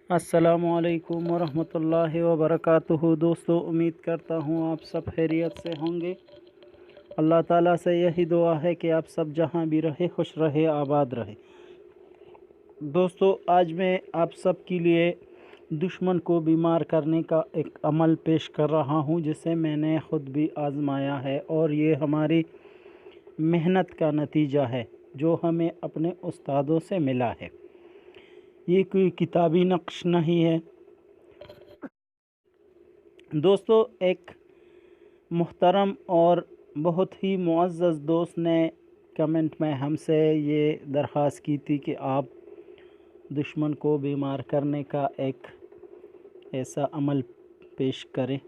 अस्सलामुअलैकुम वरहमतुल्लाहि वबरकातुहू। दोस्तों, उम्मीद करता हूँ आप सब खैरियत से होंगे। अल्लाह ताला से यही दुआ है कि आप सब जहाँ भी रहे खुश रहे, आबाद रहे। दोस्तों, आज मैं आप सब के लिए दुश्मन को बीमार करने का एक अमल पेश कर रहा हूँ, जिसे मैंने ख़ुद भी आज़माया है और ये हमारी मेहनत का नतीजा है जो हमें अपने उस्तादों से मिला है। ये कोई किताबी नक्श नहीं है। दोस्तों, एक मुहतरम और बहुत ही मुअज़्ज़ज़ दोस्त ने कमेंट में हमसे ये दरख्वास्त की थी कि आप दुश्मन को बीमार करने का एक ऐसा अमल पेश करें।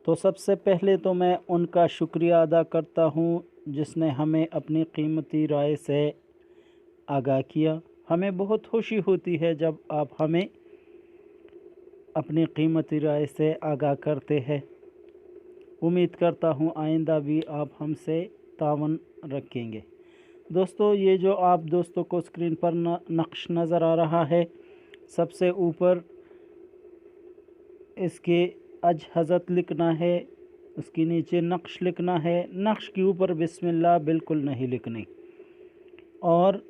तो सबसे पहले तो मैं उनका शुक्रिया अदा करता हूँ जिसने हमें अपनी कीमती राय से आगाह किया। हमें बहुत खुशी होती है जब आप हमें अपनी कीमती राय से आगाह करते हैं। उम्मीद करता हूँ आइंदा भी आप हमसे तावन रखेंगे। दोस्तों, ये जो आप दोस्तों को स्क्रीन पर नक्श नज़र आ रहा है, सबसे ऊपर इसके अज हज़रत लिखना है, उसके नीचे नक्श लिखना है। नक्श के ऊपर बिस्मिल्लाह बिल्कुल नहीं लिखनी, और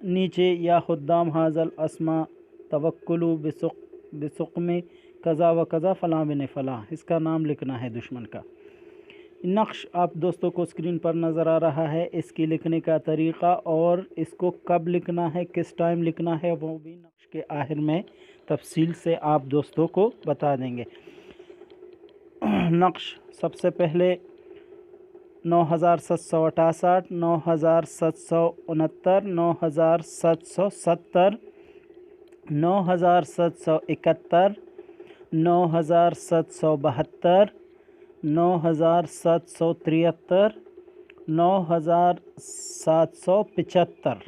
नीचे या खुद्दाम हाज़ल अस्मा तवक्कुलु बिसुक़्मी कज़ा व कज़ा फ़लाँ बिन फ़लाँ, इसका नाम लिखना है दुश्मन का। नक्श आप दोस्तों को स्क्रीन पर नज़र आ रहा है। इसकी लिखने का तरीक़ा और इसको कब लिखना है, किस टाइम लिखना है, वो भी नक्श के आखिर में तफसील से आप दोस्तों को बता देंगे। नक्श सबसे पहले 9768, 9769, 9770, 9771, 9772, 9773, 9775।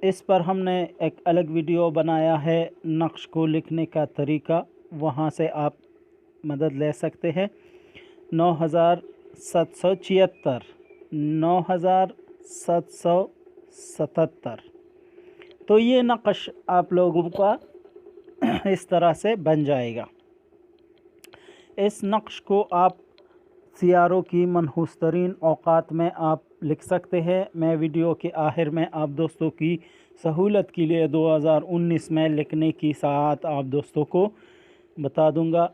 इस पर हमने एक अलग वीडियो बनाया है नक्श को लिखने का तरीका, वहाँ से आप मदद ले सकते हैं। 9776, 9777। तो ये नक्श आप लोगों का इस तरह से बन जाएगा। इस नक्श को आप सियारों की मनहूस तरीन औक़ात में आप लिख सकते हैं। मैं वीडियो के आखिर में आप दोस्तों की सहूलत के लिए 2019 में लिखने की साथ आप दोस्तों को बता दूंगा।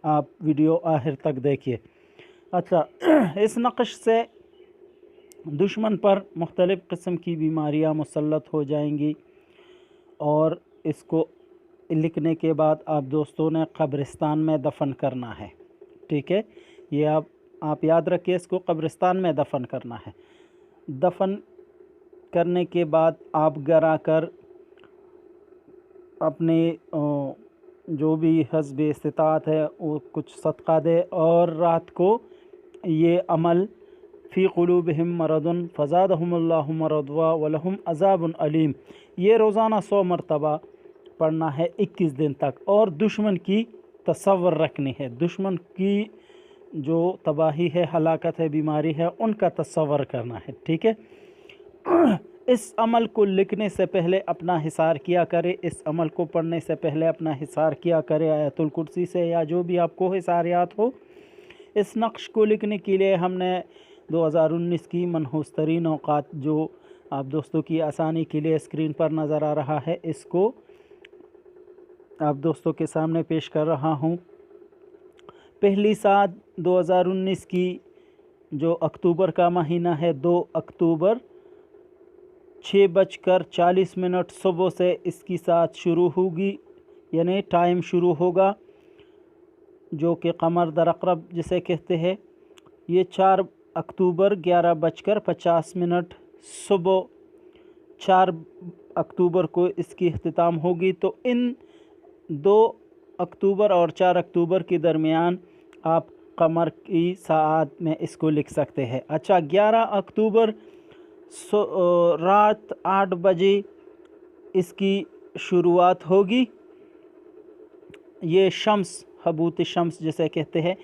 आप वीडियो आखिर तक देखिए। अच्छा, इस नक्श से दुश्मन पर मुख्तलिफ़ किस्म की बीमारियां मुसल्लत हो जाएंगी, और इसको लिखने के बाद आप दोस्तों ने कब्रिस्तान में दफन करना है। ठीक है, ये आप याद रखिए, इसको कब्रिस्तान में दफन करना है। दफन करने के बाद आप घर आकर अपने जो भी हस्ब इस्तिताअत है वो कुछ सदका दे, और रात को ये अमल फ़ी क़ुलूबिहिम मरदुन फ़ज़ादहुमुल्लाहु मरदवा वलहुम अज़ाबुन अलीम, ये रोज़ाना 100 मरतबा पढ़ना है 21 दिन तक, और दुश्मन की तसव्वुर रखनी है। दुश्मन की जो तबाही है, हलाकत है, बीमारी है, उनका तसव्वुर करना है। ठीक है, इस अमल को लिखने से पहले अपना हिसार किया करें। इस अमल को पढ़ने से पहले अपना हिसार किया करें आयतुल कुर्सी से, या जो भी आपको हिसार याद हो। इस नक्श को लिखने के लिए हमने 2019 की मनहूस तरीन औक़ात, जो आप दोस्तों की आसानी के लिए स्क्रीन पर नज़र आ रहा है, इसको आप दोस्तों के सामने पेश कर रहा हूँ। पहली सात 2019 की जो अक्टूबर का महीना है, 2 अक्टूबर 6:40 सुबह से इसकी साथ शुरू होगी, यानी टाइम शुरू होगा, जो कि कमर दरअक़रब जिसे कहते हैं। ये 4 अक्टूबर 11:50 सुबह 4 अक्टूबर को इसकी इख्तिताम होगी। तो इन 2 अक्टूबर और 4 अक्टूबर के दरमियान आप कमर की सात में इसको लिख सकते हैं। अच्छा, 11 अक्टूबर रात 8 बजे इसकी शुरुआत होगी। ये शम्स, हबूत शम्स जिसे कहते हैं,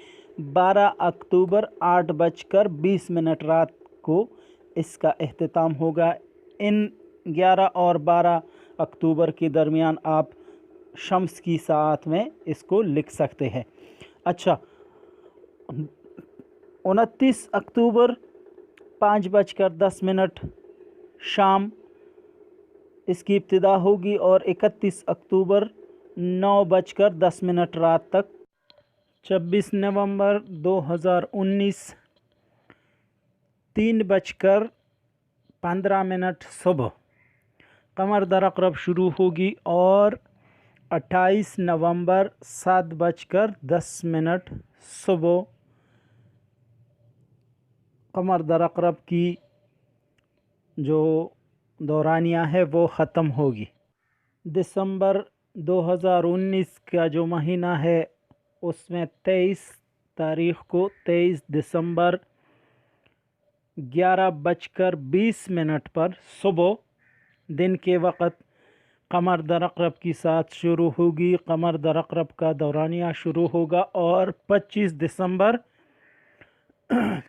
12 अक्टूबर 8:20 रात को इसका इख्तिताम होगा। इन 11 और 12 अक्टूबर के दरमियान आप शम्स की साथ में इसको लिख सकते हैं। अच्छा, 29 अक्टूबर 5:10 शाम इसकी इब्तिदा होगी और 31 अक्टूबर 9:10 रात तक। 26 नवंबर 2019 3:15 सुबह कमर दर अक़रब शुरू होगी और 28 नवंबर 7:10 सुबह कमर दर अक़रब की जो दौरानिया है वो ख़त्म होगी। दिसंबर 2019 का जो महीना है उसमें 23 तारीख़ को 23 दिसंबर 11:20 पर सुबह दिन के वक़्त कमर दर अक़रब की साथ शुरू होगी। कमर दर अक़रब का दौरानिया शुरू होगा और 25 दिसंबर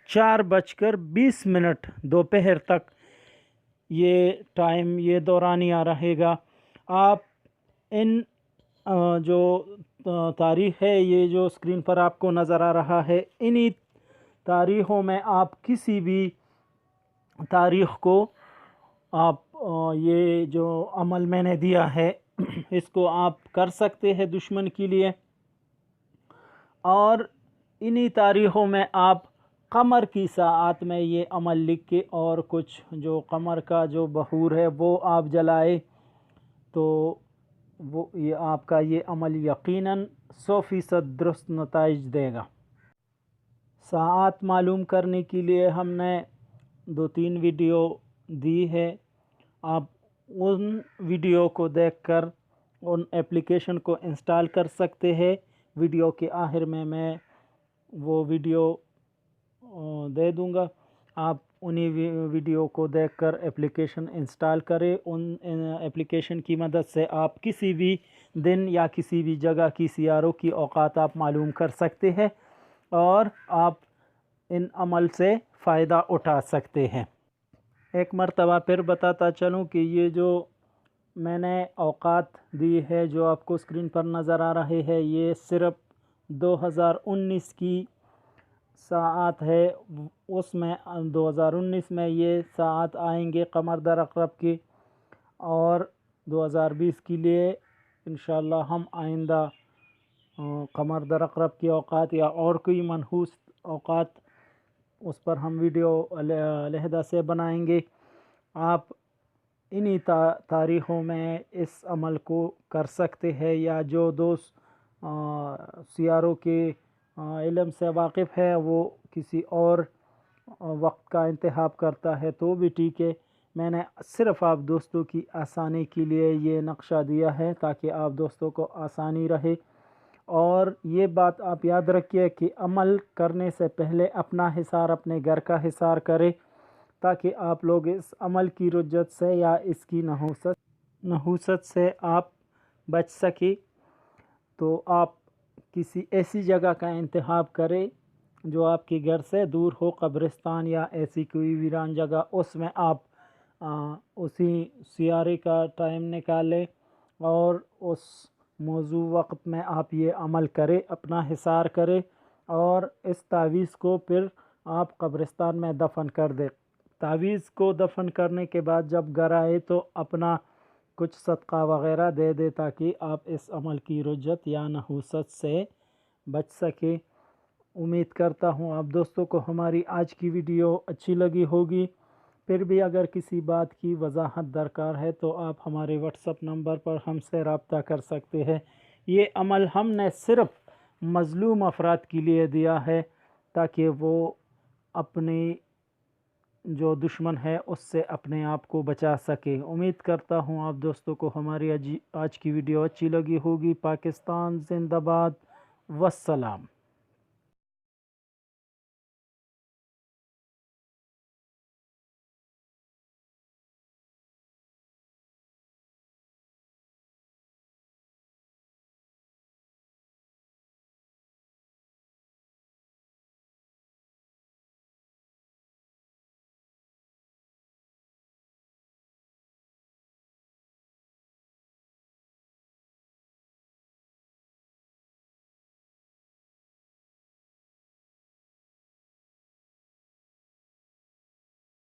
4:20 दोपहर तक ये दौरानिया रहेगा। आप इन जो तारीख़ है, ये जो स्क्रीन पर आपको नज़र आ रहा है, इन्हीं तारीख़ों में आप किसी भी तारीख़ को आप ये जो अमल मैंने दिया है इसको आप कर सकते हैं दुश्मन के लिए। और इन्हीं तारीख़ों में आप कमर की साथ में ये अमल लिख के और कुछ जो कमर का जो बखूर है वो आप जलाए तो वो ये आपका ये अमल यकीनन 100% दुरुस्त नताइज देगा। साआत मालूम करने के लिए हमने 2-3 वीडियो दी है। आप उन वीडियो को देखकर उन एप्लीकेशन को इंस्टॉल कर सकते हैं। वीडियो के आखिर में मैं वो वीडियो दे दूंगा, आप उन्हीं वीडियो को देखकर एप्लीकेशन इंस्टॉल करें। उन एप्लीकेशन की मदद से आप किसी भी दिन या किसी भी जगह की सियारों की औकात आप मालूम कर सकते हैं और आप इन अमल से फ़ायदा उठा सकते हैं। एक मरतबा फिर बताता चलूँ कि ये जो मैंने औकात दी है जो आपको स्क्रीन पर नज़र आ रहे हैं, ये सिर्फ़ 2019 की साआत है। उसमें 2019 में ये साआत आएंगे कमर दर अक़रब की, और 2020 के लिए इंशाअल्लाह हम आइंदा कमर दर अक़रब की औकात या और कोई मनहूस औकात उस पर हम वीडियो अलहदा से बनाएंगे। आप इन्हीं तारीख़ों में इस अमल को कर सकते हैं, या जो दोस्त सियारों के इल्म से वाकिफ़ है वो किसी और वक्त का इंतखाब करता है तो भी ठीक है। मैंने सिर्फ़ आप दोस्तों की आसानी के लिए ये नक्शा दिया है ताकि आप दोस्तों को आसानी रहे। और ये बात आप याद रखिए कि अमल करने से पहले अपना हिसार, अपने घर का हिसार करें ताकि आप लोग इस अमल की रुज्जत से या इसकी नहूसत से आप बच सके। तो आप किसी ऐसी जगह का इंतखाब करें जो आपके घर से दूर हो, कब्रिस्तान या ऐसी कोई वीरान जगह, उसमें आप उसी सियारे का टाइम निकालें और उस मौजू वक्त में आप ये अमल करें, अपना हिसार करें और इस तावीज़ को फिर आप कब्रिस्तान में दफन कर दें। तावीज़ को दफन करने के बाद जब घर आए तो अपना कुछ सदका वग़ैरह दे दे ताकि आप इस अमल की रुज्जत या नहूसत से बच सके। उम्मीद करता हूँ आप दोस्तों को हमारी आज की वीडियो अच्छी लगी होगी। फिर भी अगर किसी बात की वजाहत दरकार है तो आप हमारे व्हाट्सएप नंबर पर हमसे रब्ता कर सकते हैं। ये अमल हमने सिर्फ़ मज़लूम अफराद के लिए दिया है ताकि वो अपनी जो दुश्मन है उससे अपने आप को बचा सके। उम्मीद करता हूँ आप दोस्तों को हमारी आज की वीडियो अच्छी लगी होगी। पाकिस्तान जिंदाबाद, वस्सलाम।